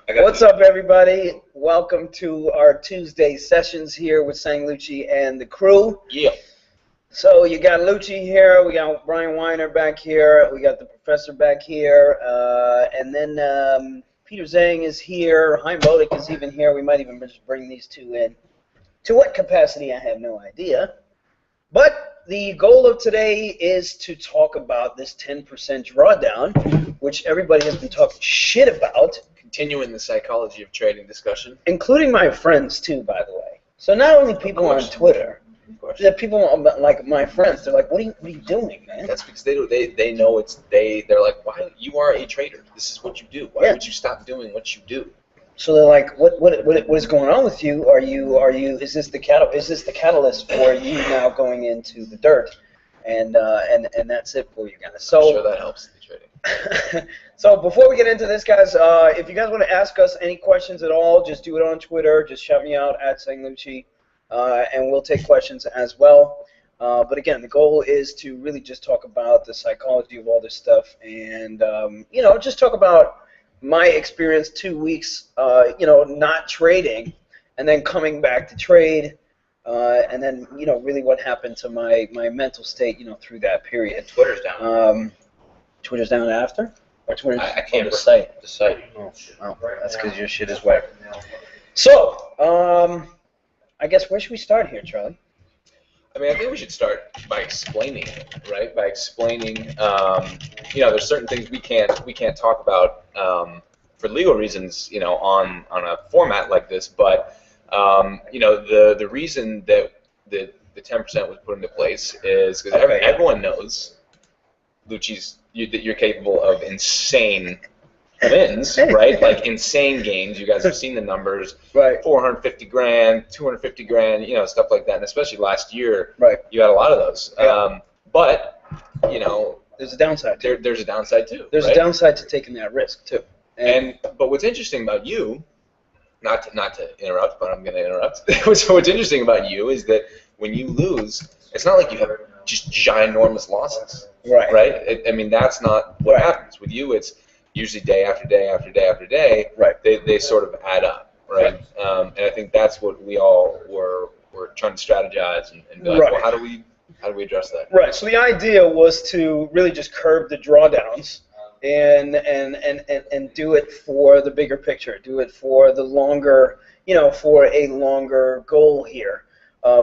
What's up, everybody? Welcome to our Tuesday sessions here with Sang Lucci and the crew. Yeah. So you got Lucci here, we got Brian Weiner back here, we got the professor back here, and then Peter Zhang is here, Hein Bodick is even here. We might even just bring these two in. To what capacity, I have no idea. But the goal of today is to talk about this 10% drawdown, which everybody has been talking shit about. Continuing the psychology of trading discussion. Including my friends, too, by the way. So not only people on Twitter, the people like my friends, they're like, what are you doing, man? That's because they know they're like, why, you are a trader. This is what you do. Why would you stop doing what you do? So they're like, what is going on with you? Is this the catalyst for you now going into the dirt? And that's it for you guys. So I'm sure that helps the trading. So before we get into this, guys, if you guys want to ask us any questions at all, just do it on Twitter. Just shout me out at Sang Lucci, and we'll take questions as well. But again, the goal is to really just talk about the psychology of all this stuff, and just talk about my experience 2 weeks, not trading, and then coming back to trade, and then really what happened to my mental state, through that period. Twitter's down. Twitter's down after. Or Twitter's I can't the site. The site. Oh, that's because your shit is wet. So, I guess where should we start here, Charlie? I mean, I think we should start by explaining it, right? By explaining, there's certain things we can't talk about for legal reasons, on a format like this. But the reason that the 10% was put into place is because everyone knows, Lucci's, that you're capable of insane wins, right? Like insane gains. You guys have seen the numbers, right? 450 grand, 250 grand, stuff like that. And especially last year, right? You had a lot of those. Yeah. But there's a downside. There's a downside too. There's a downside to taking that risk too. But what's interesting about you, not to interrupt, but I'm going to interrupt. What's interesting about you is that when you lose, it's not like you have just ginormous losses. Right. Right? I mean, that's not what happens. With you, it's usually day after day after day after day. Right. They sort of add up, right? And I think that's what we all were trying to strategize and be like, well, how do we address that? Right. So the idea was to really just curb the drawdowns and do it for the bigger picture, do it for the longer, for a longer goal here.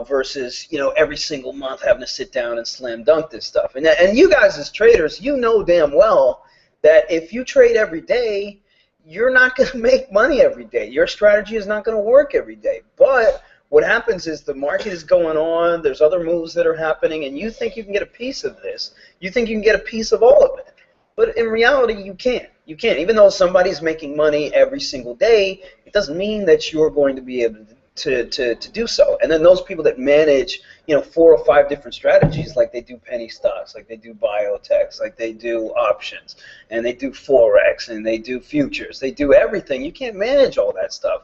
Versus every single month having to sit down and slam dunk this stuff. And you guys as traders, damn well that if you trade every day, you're not going to make money every day. Your strategy is not going to work every day. But what happens is the market is going on, there's other moves that are happening, and you think you can get a piece of this. You think you can get a piece of all of it. But in reality, you can't. You can't. Even though somebody's making money every single day, it doesn't mean that you're going to be able to do so. And then those people that manage 4 or 5 different strategies, like they do penny stocks, like they do biotechs, like they do options, and they do forex, and they do futures, they do everything. You can't manage all that stuff.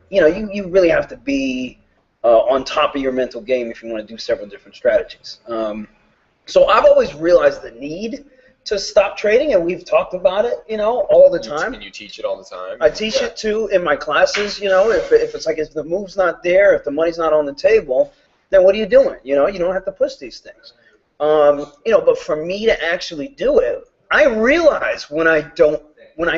You really have to be on top of your mental game if you want to do several different strategies. So I've always realized the need to stop trading, and we've talked about it, all the time. And you teach it all the time. I teach it too in my classes. If it's like if the move's not there, if the money's not on the table, then what are you doing? You don't have to push these things. But for me to actually do it, I realize when I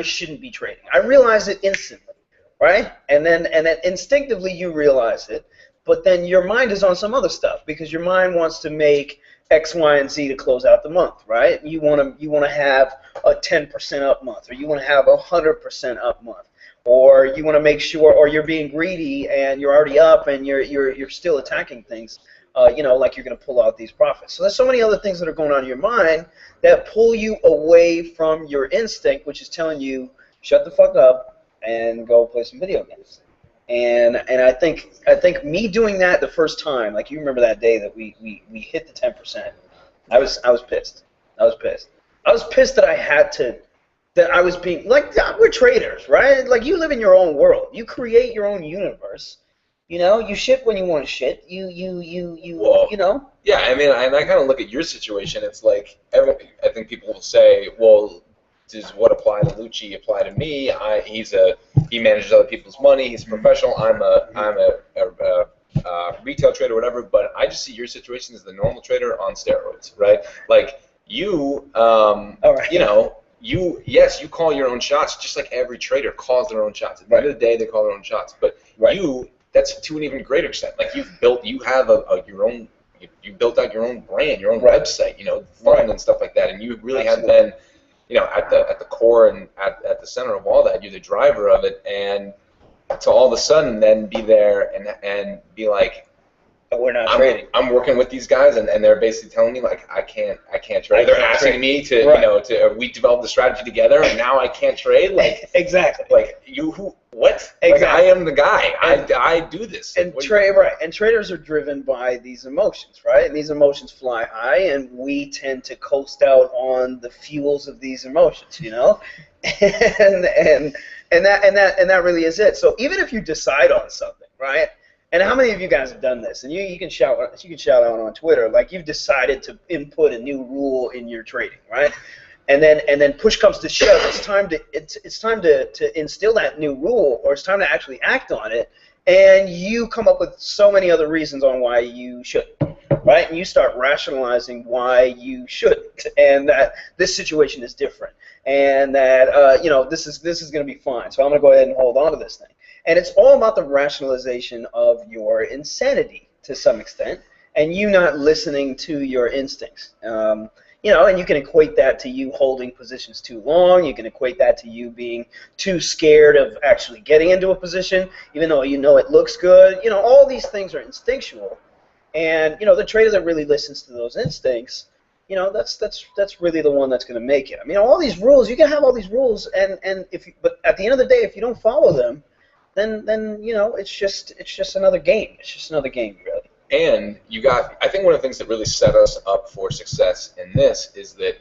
shouldn't be trading. I realize it instantly, right? And then instinctively you realize it, but then your mind is on some other stuff because your mind wants to make X, Y, and Z to close out the month, right? You want to have a 10% up month, or you want to have a 100% up month, or you want to make sure, or you're being greedy and you're already up and you're still attacking things, like you're going to pull out these profits. So there's so many other things that are going on in your mind that pull you away from your instinct, which is telling you shut the fuck up and go play some video games. And I think me doing that the first time, like you remember that day that we hit the 10%, I was pissed. I was pissed that I was being like, we're traders, right? Like you live in your own world. You create your own universe. You shit when you want to shit. Yeah, I mean, and I kind of look at your situation. It's like I think people will say, well, does what apply to Lucci apply to me? He manages other people's money. He's a professional. I'm a retail trader, whatever. But I just see your situation as the normal trader on steroids, right? Like you, you know, you call your own shots, just like every trader calls their own shots. At the end of the day, they call their own shots. But that's to an even greater extent. Like you have your own. You built out your own brand, your own website, you know, fund and stuff like that, and you really have been, you know, at the core and at the center of all that. You're the driver of it, and to all of a sudden then be there and be like, we're not trading. I'm working with these guys, and they're basically telling me like I can't trade. They're asking me to you know we developed the strategy together, and now I can't trade. Like exactly. Like what? Exactly. Like, I am the guy. I do this. And And traders are driven by these emotions, right? And these emotions fly high, and we tend to coast out on the fuels of these emotions, you know, and that really is it. So even if you decide on something, right? And how many of you guys have done this? And you can shout out on Twitter, like you've decided to input a new rule in your trading, right? And then push comes to shove. It's time to instill that new rule, or it's time to actually act on it. And you come up with so many other reasons on why you shouldn't, right? And you start rationalizing why you shouldn't, and that this situation is different, and that you know this is going to be fine. So I'm going to go ahead and hold on to this thing. And it's all about the rationalization of your insanity to some extent, and you not listening to your instincts. You know, and you can equate that to you holding positions too long. You can equate that to you being too scared of actually getting into a position, even though you know it looks good. You know, all these things are instinctual. And, you know, the trader that really listens to those instincts, you know, that's really the one that's going to make it. I mean, all these rules, you can have all these rules, but at the end of the day, if you don't follow them, then you know, it's just another game. It's just another game, really. And I think one of the things that really set us up for success in this is that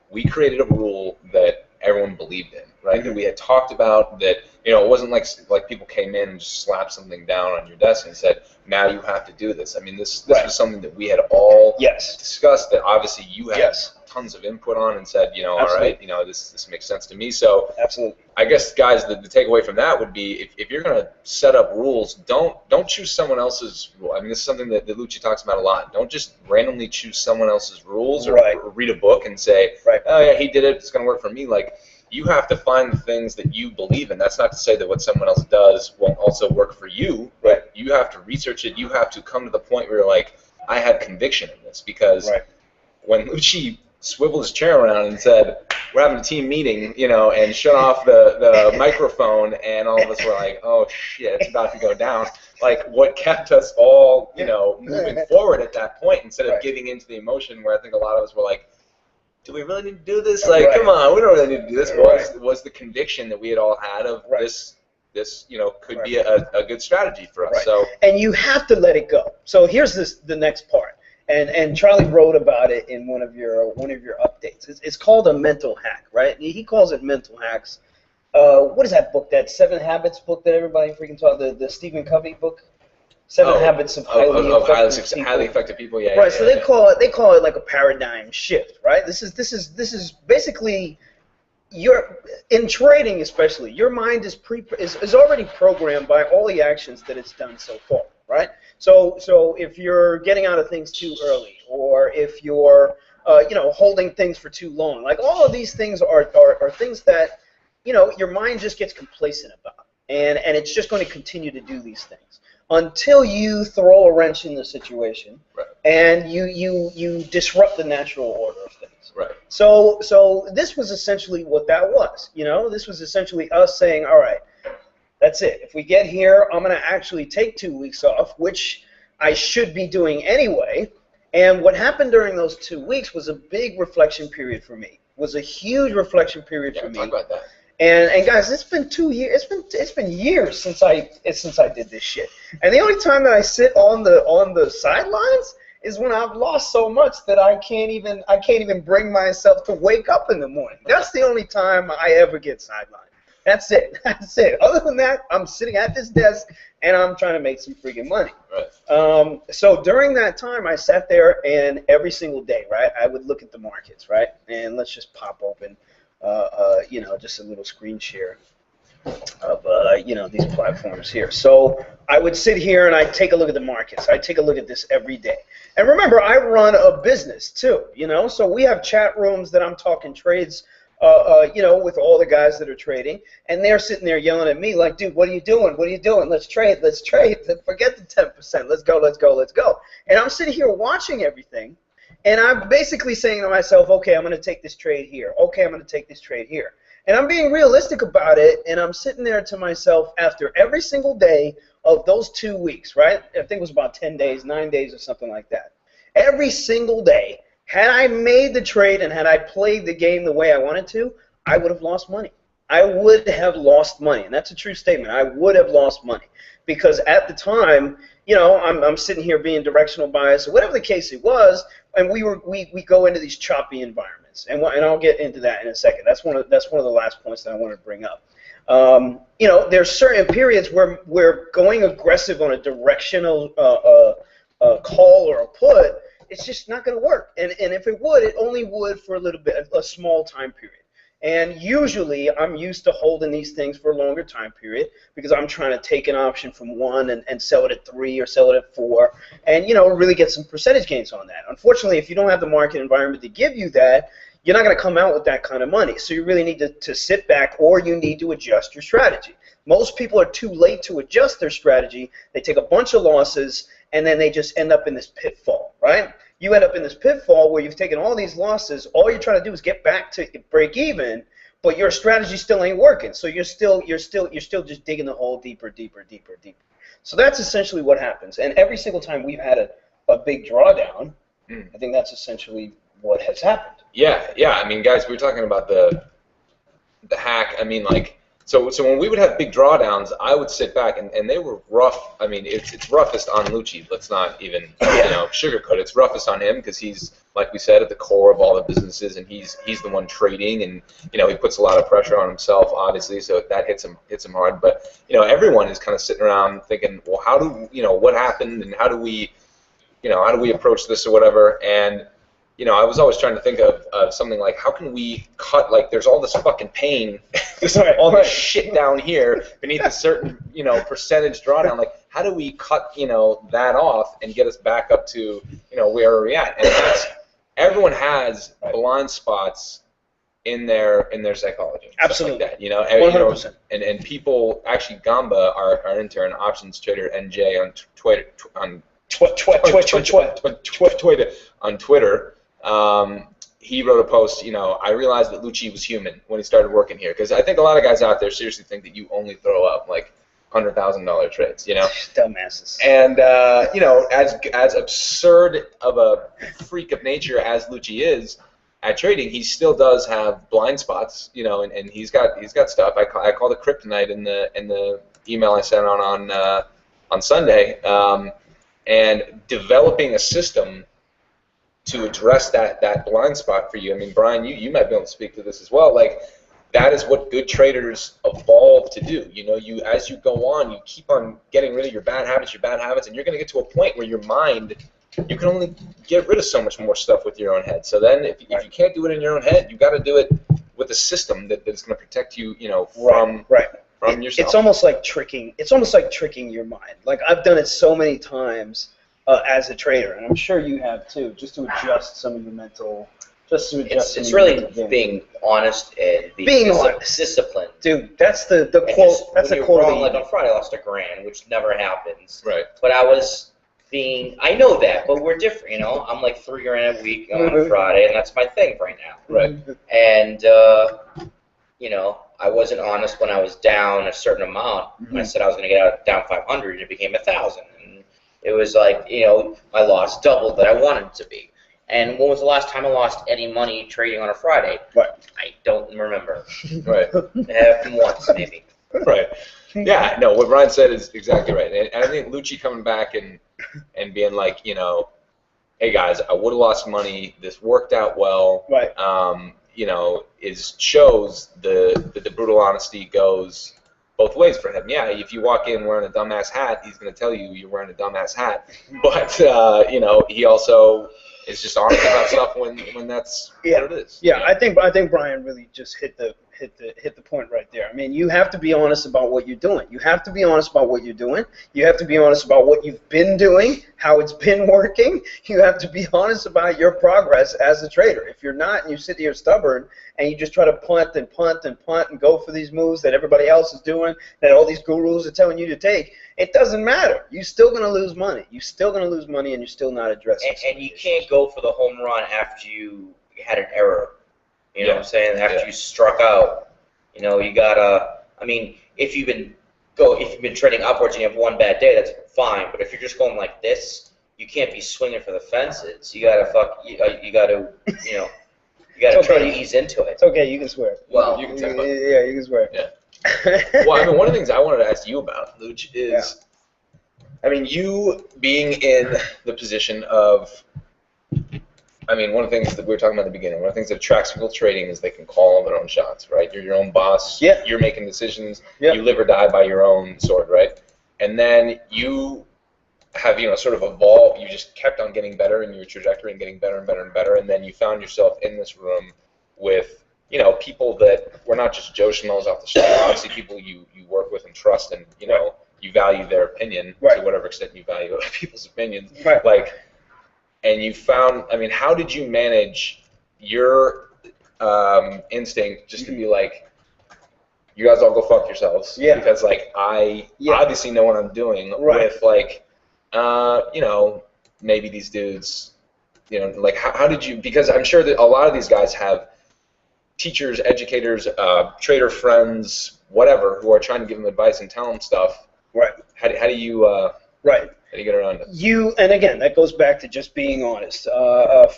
we created a rule that everyone believed in, right? Mm-hmm. That we had talked about, that, you know, it wasn't like people came in and just slapped something down on your desk and said, now you have to do this. I mean, this was something that we had all discussed, that obviously you had tons of input on and said, you know, all right, you know, this makes sense to me. So I guess, guys, the takeaway from that would be, if you're going to set up rules, don't choose someone else's rule. I mean, this is something that Lucci talks about a lot. Don't just randomly choose someone else's rules or read a book and say, oh yeah, he did it, it's going to work for me. Like, you have to find the things that you believe in. That's not to say that what someone else does won't also work for you, but you have to research it. You have to come to the point where you're like, I have conviction in this. Because when Lucci swiveled his chair around and said, we're having a team meeting, you know, and shut off the microphone, and all of us were like, oh shit, it's about to go down. Like, what kept us all, you know, moving forward at that point, instead of giving into the emotion, where I think a lot of us were like, do we really need to do this? Like, come on, we don't really need to do this. Was the conviction that we had all had of this, you know, could be a good strategy for us. So, and you have to let it go. So here's the next part. And Charlie wrote about it in one of your updates. It's called a mental hack, right? He calls it mental hacks. What is that book? That 7 Habits book that everybody freaking talks, the Stephen Covey book? 7 Habits of highly effective people. Yeah. Right. So they call it like a paradigm shift, right? This is basically in trading, especially, your mind is already programmed by all the actions that it's done so far, right? So if you're getting out of things too early, or if you're you know, holding things for too long, like all of these things are things that, you know, your mind just gets complacent about, and it's just going to continue to do these things until you throw a wrench in the situation, and you disrupt the natural order of things. Right. So this was essentially what that was. You know, this was essentially us saying, all right, that's it. If we get here, I'm going to actually take 2 weeks off, which I should be doing anyway. And what happened during those 2 weeks was a big reflection period for me. Was a huge reflection period for me. Talk about that. And guys, it's been 2 years. It's been years since I did this shit. And the only time that I sit on the sidelines is when I've lost so much that I can't even bring myself to wake up in the morning. That's the only time I ever get sidelined. That's it. That's it. Other than that, I'm sitting at this desk and I'm trying to make some freaking money. Right. So during that time, I sat there, and every single day, right, I would look at the markets, right, and let's just pop open just a little screen share of these platforms here. So I would sit here and I take a look at the markets. I take a look at this every day. And remember, I run a business too, so we have chat rooms that I'm talking trades, with all the guys that are trading, and they're sitting there yelling at me like, dude, what are you doing? What are you doing? Let's trade. Let's trade. Forget the 10%. Let's go. Let's go. Let's go. And I'm sitting here watching everything, and I'm basically saying to myself, okay, I'm going to take this trade here. Okay, I'm going to take this trade here. And I'm being realistic about it, and I'm sitting there to myself after every single day of those 2 weeks, right? I think it was about 10 days, 9 days or something like that. Every single day, had I made the trade and had I played the game the way I wanted to, I would have lost money. I would have lost money, and that's a true statement. I would have lost money because at the time, I'm sitting here being directional bias or whatever the case it was, and we go into these choppy environments, and I'll get into that in a second. That's one of the last points that I want to bring up. There's certain periods where we're going aggressive on a directional call or a put. It's just not going to work, and if it would, it only would for a little bit, a small time period. And usually, I'm used to holding these things for a longer time period because I'm trying to take an option from 1 and sell it at 3 or sell it at 4 and, really get some percentage gains on that. Unfortunately, if you don't have the market environment to give you that, you're not going to come out with that kind of money. So you really need to sit back, or you need to adjust your strategy. Most people are too late to adjust their strategy. They take a bunch of losses, and then they just end up in this pitfall, right? You end up in this pitfall where you've taken all these losses. All you're trying to do is get back to break even, but your strategy still ain't working. So you're still just digging the hole deeper, deeper, deeper, deeper. So that's essentially what happens. And every single time we've had a big drawdown, I think that's essentially what has happened. Yeah. I mean, guys, we were talking about the hack. I mean, like, so when we would have big drawdowns, I would sit back, and they were rough. I mean, it's roughest on Lucci. Let's not even sugarcoat it. It's roughest on him because he's, like we said, at the core of all the businesses, and he's the one trading, and he puts a lot of pressure on himself, obviously, so that hits him hard. But everyone is kind of sitting around thinking, well, how do what happened, and how do we approach this or whatever, and I was always trying to think of something like, how can we cut, like, there's all this fucking pain, all this shit down here beneath a certain, percentage drawdown. Like, how do we cut, that off and get us back up to, where are we at? And everyone has blind spots in their psychology. Absolutely. Like that, 100%. And people, actually, Gamba, our intern, options trader, NJ on Twitter, on Twitter, he wrote a post, I realized that Lucci was human when he started working here, because I think a lot of guys out there seriously think that you only throw up like $100,000 trades, Dumbasses. And as absurd of a freak of nature as Lucci is at trading, he still does have blind spots, and he's got stuff. I called it kryptonite in the email I sent on Sunday, and developing a system to address that blind spot for you. I mean, Brian, you might be able to speak to this as well. Like, that is what good traders evolve to do. You as you go on, you keep on getting rid of your bad habits, and you're going to get to a point where your mind, you can only get rid of so much more stuff with your own head. So then, if you can't do it in your own head, you got to do it with a system that's going to protect you, from yourself. It's almost like tricking. It's almost like tricking your mind. Like, I've done it so many times as a trader, and I'm sure you have too, just to adjust some of your mental. It's really being honest and being disciplined. Dude, that's the quote. That's the quote. Like on Friday, I lost $1,000, which never happens. Right. But I was I know that, but we're different. I'm like $3,000 a week on Friday, and that's my thing right now. Right. And I wasn't honest when I was down a certain amount. I said I was going to get down 500, and it became 1,000. And it was like, my loss doubled that I wanted it to be. And when was the last time I lost any money trading on a Friday? Right. I don't remember. Right. It happened once, maybe. Right. Yeah, no, what Brian said is exactly right. And I think Lucci coming back and being like, hey guys, I would have lost money. This worked out well. Right. Shows the brutal honesty goes both ways for him. Yeah, if you walk in wearing a dumbass hat, he's going to tell you you're wearing a dumbass hat. But he also is just honest about stuff when that's what it is. Yeah, I think Brian really just hit the point right there. I mean, you have to be honest about what you're doing. You have to be honest about what you're doing. You have to be honest about what you've been doing, how it's been working. You have to be honest about your progress as a trader. If you're not, and you sit here stubborn and you just try to punt and punt and punt and go for these moves that everybody else is doing, that all these gurus are telling you to take, it doesn't matter. You're still going to lose money. You're still going to lose money, and you're still not addressing. And you can't go for the home run after you had an error. You know what I'm saying? After you struck out, you know, you gotta. I mean, if you've been trading upwards and you have one bad day, that's fine. But if you're just going like this, you can't be swinging for the fences. You gotta try to ease into it. It's okay. You can swear. Well, you can say yeah, you can swear. Yeah. Well, I mean, one of the things I wanted to ask you about, Luch, is, I mean, you being in the position of. I mean, one of the things that we were talking about at the beginning, one of the things that attracts people to trading is they can call their own shots, right? You're your own boss. Yeah. You're making decisions. Yeah. You live or die by your own sword, right? And then you have, sort of evolved. You just kept on getting better in your trajectory and getting better and better and better. And then you found yourself in this room with, people that were not just Joe Schmoes off the street. Obviously, people you work with and trust, and you value their opinion to whatever extent you value other people's opinions. Right. And you found, I mean, how did you manage your instinct just to be like, you guys all go fuck yourselves? Yeah. Because, I obviously know what I'm doing with, maybe these dudes, how did you, because I'm sure that a lot of these guys have teachers, educators, trader friends, whatever, who are trying to give them advice and tell them stuff. Right. How do you... How do you get around it? And again, that goes back to just being honest.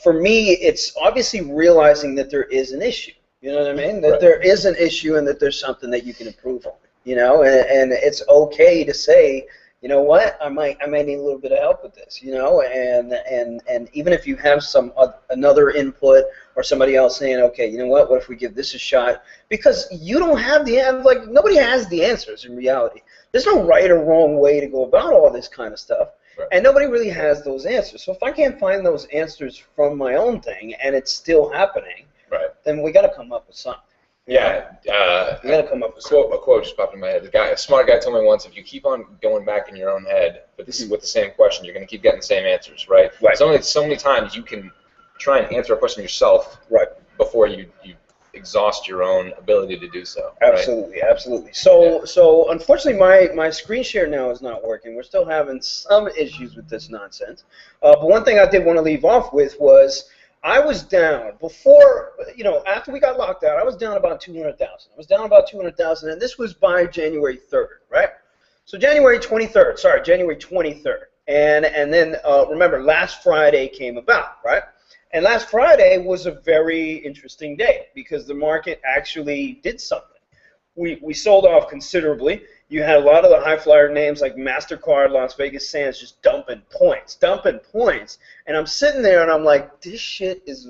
For me, it's obviously realizing that there is an issue. You know what I mean? That there is an issue and that there's something that you can improve on. And it's okay to say, you know what, I might need a little bit of help with this. And even if you have another input or somebody else saying, okay, you know what if we give this a shot? Because you don't have nobody has the answers in reality. There's no right or wrong way to go about all this kind of stuff, and nobody really has those answers. So if I can't find those answers from my own thing and it's still happening, then we got to come up with something. Yeah, we got to come up with something. A quote just popped in my head. A smart guy told me once, if you keep on going back in your own head with the same question, you're going to keep getting the same answers, right? So many times you can try and answer a question yourself before you exhaust your own ability to do so. Absolutely, absolutely. So unfortunately, my screen share now is not working. We're still having some issues with this nonsense. But one thing I did want to leave off with was I was down before, after we got locked out, I was down about 200,000. I was down about 200,000, and this was by January 3rd, right? So January 23rd. And then remember, last Friday came about, right? And last Friday was a very interesting day because the market actually did something. We sold off considerably. You had a lot of the high flyer names like MasterCard, Las Vegas Sands just dumping points. And I'm sitting there and I'm like, this shit is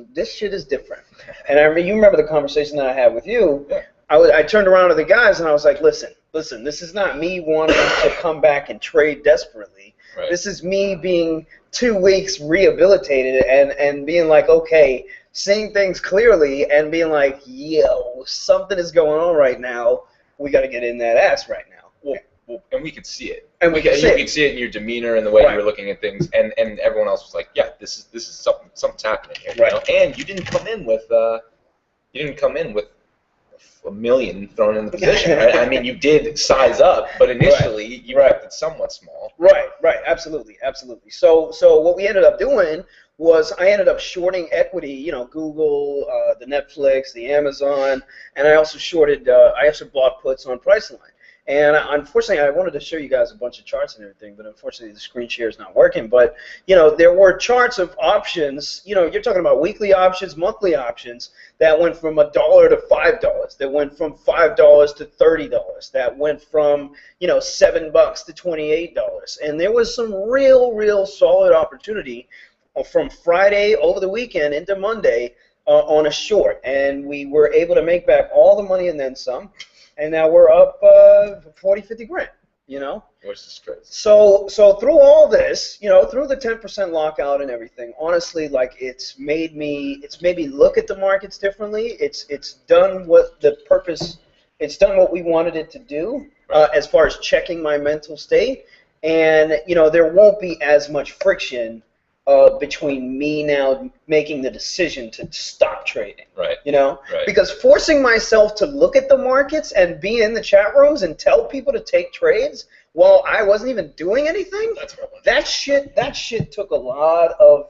different. And you remember the conversation that I had with you. I turned around to the guys and I was like, listen, this is not me wanting to come back and trade desperately. This is me being 2 weeks rehabilitated and being like, okay, seeing things clearly and being like, yo, something is going on right now. We got to get in that ass right now. Well, and we could see it. And you could see it in your demeanor and the way you were looking at things, and everyone else was like, yeah, this is something's happening here. And you didn't come in with a million thrown in the position, right? I mean, you did size up, but initially you kept it somewhat small. Right, absolutely. So what we ended up doing was I ended up shorting equity, Google, the Netflix, the Amazon, and I also bought puts on Priceline. And unfortunately, I wanted to show you guys a bunch of charts and everything, but unfortunately the screen share is not working. But, there were charts of options, you're talking about weekly options, monthly options, that went from $1 to $5, that went from $5 to $30, that went from, $7 to $28. And there was some real solid opportunity from Friday over the weekend into Monday on a short. And we were able to make back all the money and then some. And now we're up 40, 50 grand. You know. Which is crazy. So through all this, through the 10% lockout and everything, honestly, like it's made me look at the markets differently. It's done what the purpose. It's done what we wanted it to do, as far as checking my mental state, and there won't be as much friction between me now making the decision to stop trading. Right. Right. Because forcing myself to look at the markets and be in the chat rooms and tell people to take trades while I wasn't even doing anything, that shit took a lot of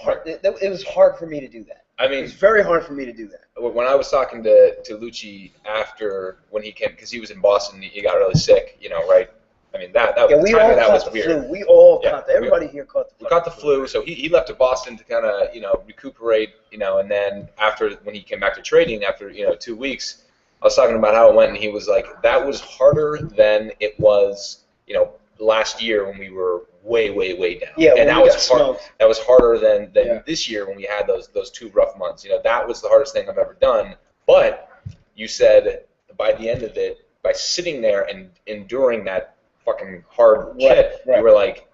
hard. It was hard for me to do that. I mean, it was very hard for me to do that. When I was talking to Lucci after when he came, because he was in Boston, he got really sick, right? I mean, that we all that caught was the weird. flu. We all caught the, everybody here caught the flu. We caught the flu, so he left to Boston to kind of, recuperate, and then after, when he came back to trading after, 2 weeks, I was talking about how it went, and he was like, that was harder than it was, last year when we were way, way, way down. Yeah, and that was that was harder than this year when we had those 2 rough months. That was the hardest thing I've ever done. But you said by the end of it, by sitting there and enduring that fucking hard shit, you were like,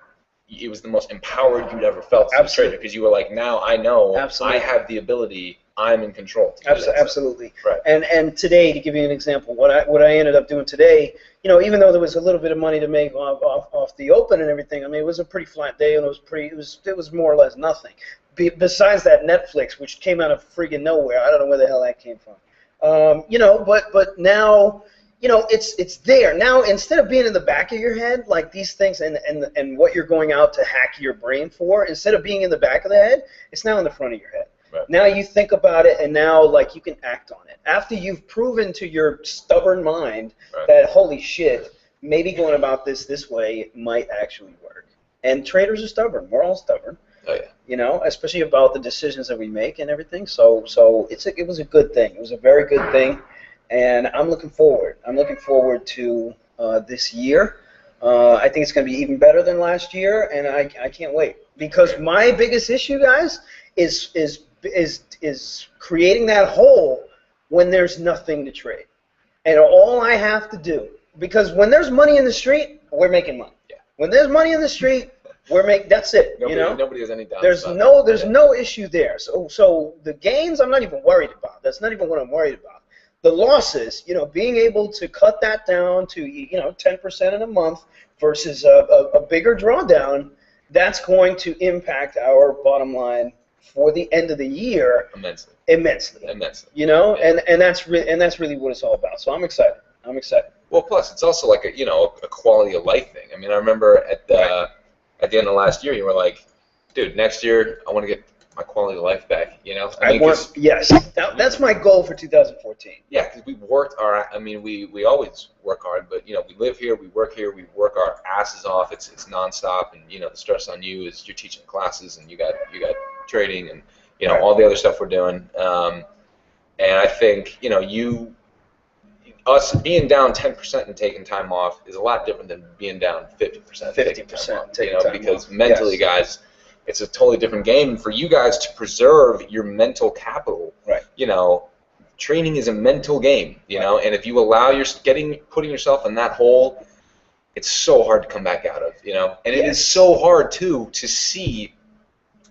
it was the most empowered you'd ever felt as a trader, because you were like, now I know I have the ability, I'm in control. Absolutely. Right. And today, to give you an example, what I ended up doing today, even though there was a little bit of money to make off the open and everything, I mean, it was a pretty flat day, and it was more or less nothing. Besides that Netflix, which came out of friggin' nowhere, I don't know where the hell that came from. But now, it's there. Now, instead of being in the back of your head, like these things and what you're going out to hack your brain for, instead of being in the back of the head, it's now in the front of your head. Right. Now you think about it, and now, like, you can act on it. After you've proven to your stubborn mind that, holy shit, maybe going about this way might actually work. And traders are stubborn. We're all stubborn. Oh, yeah. Especially about the decisions that we make and everything. So it was a good thing. It was a very good thing. And I'm looking forward. I'm looking forward to this year. I think it's going to be even better than last year, and I can't wait. Because my biggest issue, guys, is creating that hole when there's nothing to trade. And all I have to do, because when there's money in the street, we're making money. Yeah. When there's money in the street, that's it. Nobody has any doubt. There's no issue there. So the gains, I'm not even worried about. That's not even what I'm worried about. The losses, being able to cut that down to 10% in a month versus a bigger drawdown, that's going to impact our bottom line for the end of the year immensely. And that's really what it's all about. So I'm excited. Well, plus it's also like a quality of life thing. I mean, I remember at the end of last year, you were like, dude, next year I want to get my quality of life back. Yes, that's my goal for 2014. Yeah, because we worked we always work hard, but we live here, we work our asses off. It's nonstop, and the stress on you is you're teaching classes, and you got trading, and all the other stuff we're doing. And I think us being down 10% and taking time off is a lot different than being down 50%. 50% taking time because off. Mentally, guys, it's a totally different game. And for you guys to preserve your mental capital, training is a mental game, and if you allow putting yourself in that hole, it's so hard to come back out of, and it is so hard too to see.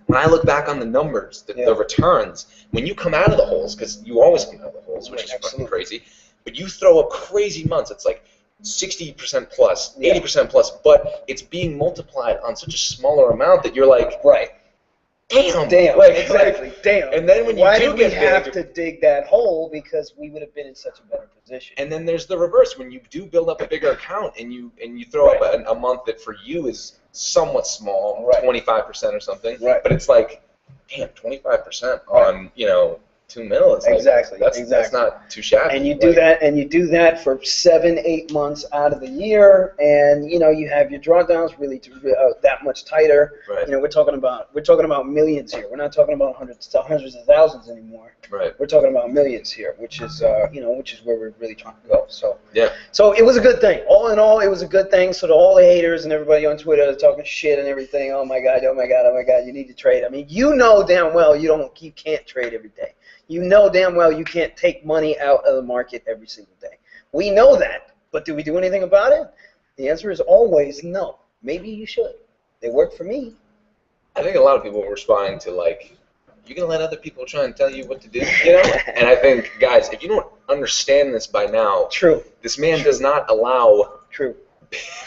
When I look back on the numbers, the returns, when you come out of the holes, because you always come out of the holes, which is fucking crazy, but you throw up crazy months, it's like 60% plus, 80% plus, but it's being multiplied on such a smaller amount that you're like, damn, exactly, damn. And then when you Why do did we get have big, to dig that hole? Because we would have been in such a better position. And then there's the reverse. When you do build up a bigger account and you throw up a month that for you is somewhat small, 25% or something, but it's like, damn, 25% on 2 mil. It's exactly. That's not too shabby. And you do that for 7-8 months out of the year, and you have your drawdowns really that much tighter. Right. We're talking about millions here. We're not talking about hundreds of thousands anymore. Right. We're talking about millions here, which is where we're really trying to go. So yeah. So it was a good thing. All in all, it was a good thing. So to all the haters and everybody on Twitter talking shit and everything, oh my god, you need to trade. I mean, damn well you can't trade every day. You know damn well you can't take money out of the market every single day. We know that, but do we do anything about it? The answer is always no. Maybe you should. They work for me. I think a lot of people were responding to like, you gonna let other people try and tell you what to do, you know? And I think, guys, if you don't understand this by now, True. this man does not allow True.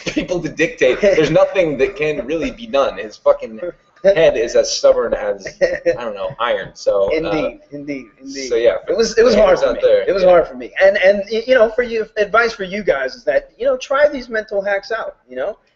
people to dictate. There's nothing that can really be done. His fucking head is as stubborn as, I don't know, iron. So Indeed. So yeah, It was hard for me. It was hard for me. And for you, advice for you guys is that try these mental hacks out.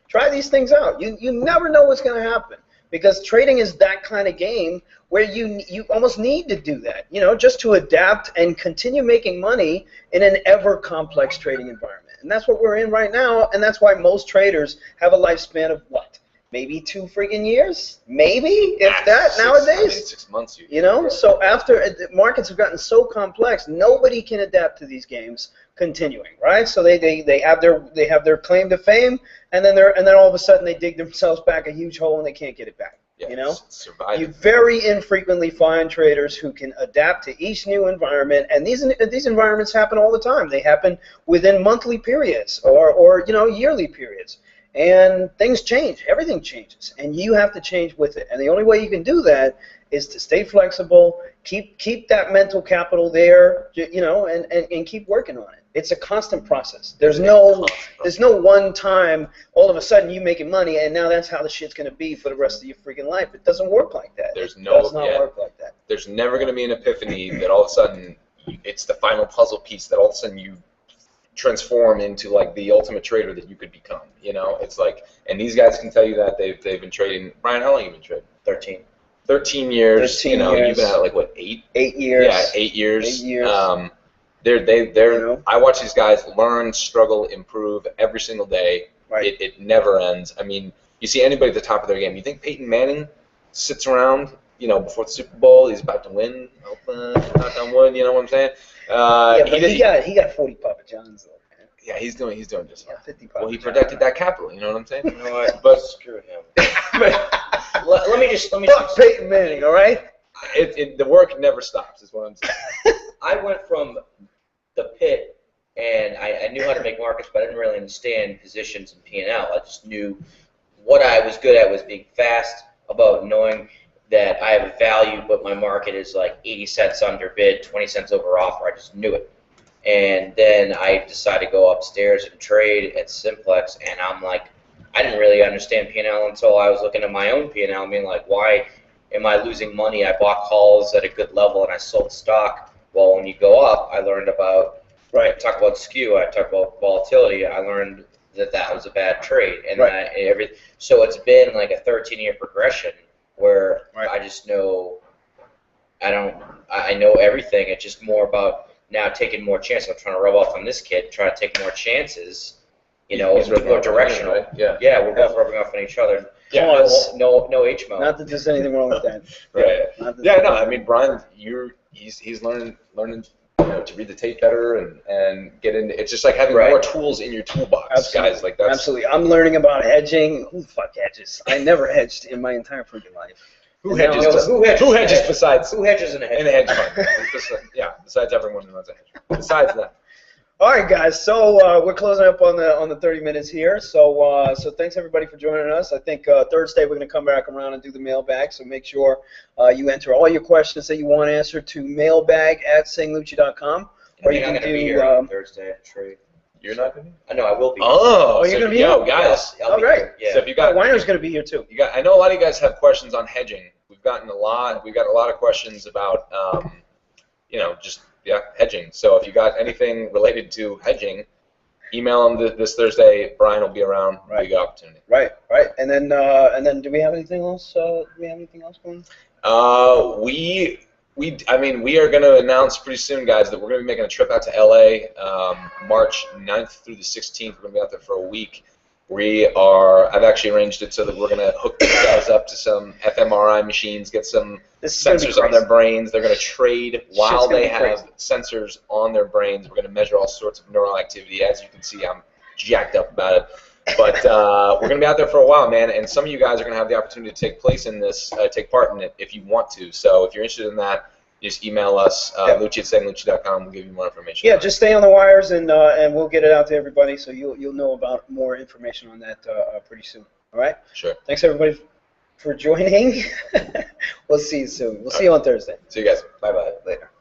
Try these things out. You never know what's going to happen, because trading is that kind of game where you almost need to do that. Just to adapt and continue making money in an ever complex trading environment. And that's what we're in right now. And that's why most traders have a lifespan of what? Maybe 2 friggin' years, maybe if that nowadays. 6 months. So after the markets have gotten so complex, nobody can adapt to these games continuing, right? So they have their claim to fame, and then all of a sudden they dig themselves back a huge hole and they can't get it back. Yeah, survive. You very infrequently find traders who can adapt to each new environment, and these environments happen all the time. They happen within monthly periods or yearly periods. And things change. Everything changes. And you have to change with it. And the only way you can do that is to stay flexible, keep that mental capital there, and keep working on it. It's a constant process. There's no one time all of a sudden you making money and now that's how the shit's going to be for the rest of your freaking life. It doesn't work like that. It does not work like that. There's never going to be an epiphany that all of a sudden it's the final puzzle piece that all of a sudden you transform into like the ultimate trader that you could become. It's like, and these guys can tell you that they've been trading. Brian, how long have you been trading? 13 years. 13 years. You've been at it like what, 8? 8 years. Yeah, 8 years. 8 years. I watch these guys learn, struggle, improve every single day. Right. It never ends. I mean, you see anybody at the top of their game. You think Peyton Manning sits around, before the Super Bowl, he's about to win, knock on wood, you know what I'm saying? But he got 40 Papa Johns though. Man. Yeah, he's doing just fine. 50 Papa Well, he protected that capital, you know what I'm saying? You know what? But screw him. let me just Fuck Peyton Manning, all right? The work never stops, is what I'm saying. I went from the pit, and I knew how to make markets, but I didn't really understand positions and P&L. I just knew what I was good at was being fast, about knowing that I have a value, but my market is like 80 cents under bid, 20 cents over offer. I just knew it. And then I decided to go upstairs and trade at Simplex, and I'm like, I didn't really understand P&L until I was looking at my own P&L, being like, why am I losing money? I bought calls at a good level, and I sold stock. Well, when you go up, I learned about, I talk about skew, I talk about volatility, I learned that was a bad trade. And so it's been like a 13-year progression where I just know I know everything. It's just more about now taking more chances. I'm trying to rub off on this kid, trying to take more chances. He's more directional. Right? Yeah, we're both rubbing off on each other. Yeah, no H-mo. Not that there's anything wrong with that. Right. I mean, Brian, he's learning to read the tape better and get into. It's just like having more tools in your toolbox, Absolutely. guys. Like that's Absolutely. I'm learning about hedging. Who the fuck hedges? I never hedged in my entire freaking life. Who hedges besides who hedges in a hedge fund? Besides everyone who runs a hedge fund. Besides that. All right, guys. So we're closing up on the 30 minutes here. So thanks everybody for joining us. I think Thursday we're going to come back around and do the mailbag. So make sure you enter all your questions that you want answered to mailbag@sanglucci.com. Or you can do Thursday at trade. You're not going to be? No, I will be. Oh, you're going to be here? Guys. All right. Yeah. So if you got Weiner's going to be here too. I know a lot of you guys have questions on hedging. We've got a lot of questions about hedging. So if you got anything related to hedging, email them this Thursday. Brian will be around. Right. Big opportunity. Right. And then do we have anything else? Going? We are going to announce pretty soon, guys, that we're going to be making a trip out to LA March 9th through the 16th. We're going to be out there for a week. I've actually arranged it so that we're going to hook these guys up to some fMRI machines, get some sensors on their brains. They're going to trade while they have sensors on their brains. We're going to measure all sorts of neural activity. As you can see, I'm jacked up about it. But we're going to be out there for a while, man, and some of you guys are going to have the opportunity to take part in it if you want to. So if you're interested in that, you just email us, Lucci at SangLucci.com. We'll give you more information. Yeah, just stay on the wires, and we'll get it out to everybody, so you'll know about more information on that pretty soon. All right? Sure. Thanks, everybody, for joining. We'll see you soon. We'll see you on Thursday. See you guys. Bye-bye. Later.